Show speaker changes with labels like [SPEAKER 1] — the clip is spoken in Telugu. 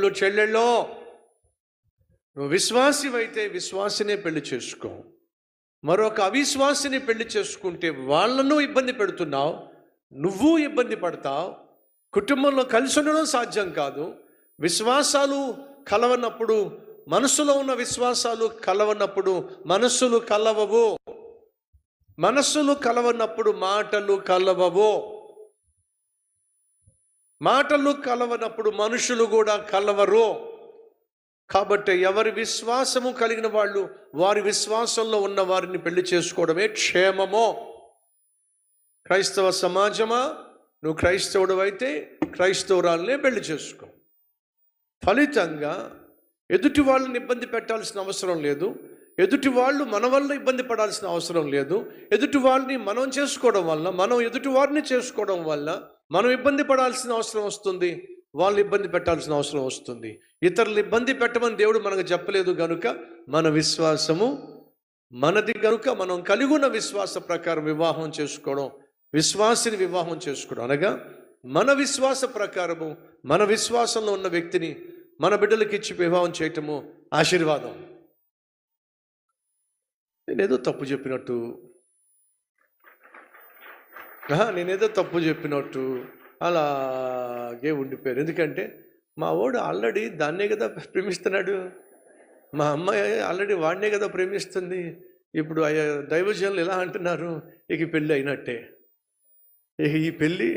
[SPEAKER 1] తమ్ముళ్ళు చెల్లెళ్ళో, నువ్వు విశ్వాసివైతే విశ్వాసినే పెళ్లి చేసుకో. మరొక అవిశ్వాసిని పెళ్లి చేసుకుంటే వాళ్ళను ఇబ్బంది పెడుతున్నావు, నువ్వు ఇబ్బంది పడతావు. కుటుంబంలో కలిసి ఉండడం సాధ్యం కాదు. విశ్వాసాలు కలవనప్పుడు, మనసులో ఉన్న విశ్వాసాలు కలవనప్పుడు మనస్సులు కలవవు. మనస్సులు కలవనప్పుడు మాటలు కలవవు. మాటలు కలవనప్పుడు మనుషులు కూడా కలవరు. కాబట్టి ఎవరి విశ్వాసము కలిగిన వాళ్ళు వారి విశ్వాసంలో ఉన్న వారిని పెళ్లి చేసుకోవడమే క్షేమమో. క్రైస్తవ సమాజమా, నువ్వు క్రైస్తవుడు అయితే క్రైస్తవురాలనే పెళ్లి చేసుకో. ఫలితంగా ఎదుటి వాళ్ళని ఇబ్బంది పెట్టాల్సిన అవసరం లేదు. ఎదుటి వాళ్ళు మన వల్ల ఇబ్బంది పడాల్సిన అవసరం లేదు. ఎదుటి వాళ్ళని మనం చేసుకోవడం వల్ల, మనం ఎదుటి వారిని చేసుకోవడం వల్ల మనం ఇబ్బంది పడాల్సిన అవసరం వస్తుంది, వాళ్ళు ఇబ్బంది పెట్టాల్సిన అవసరం వస్తుంది. ఇతరులు ఇబ్బంది పెట్టమని దేవుడు మనకు చెప్పలేదు కనుక మన విశ్వాసము మనది కనుక మనం కలిగి ఉన్న విశ్వాస ప్రకారం వివాహం చేసుకోవడం, విశ్వాసిని వివాహం చేసుకోవడం అనగా మన విశ్వాస ప్రకారము మన విశ్వాసంలో ఉన్న వ్యక్తిని మన బిడ్డలకి ఇచ్చి వివాహం చేయటము ఆశీర్వాదం. నేనేదో తప్పు చెప్పినట్టు అలాగే ఉండిపోయారు. ఎందుకంటే మా వాడు ఆల్రెడీ దాన్నే కదా ప్రేమిస్తున్నాడు, మా అమ్మాయి ఆల్రెడీ వాడినే కదా ప్రేమిస్తుంది. ఇప్పుడు దైవజనులు ఎలా అంటున్నారు, ఇక పెళ్ళి అయినట్టే, ఇక ఈ పెళ్ళి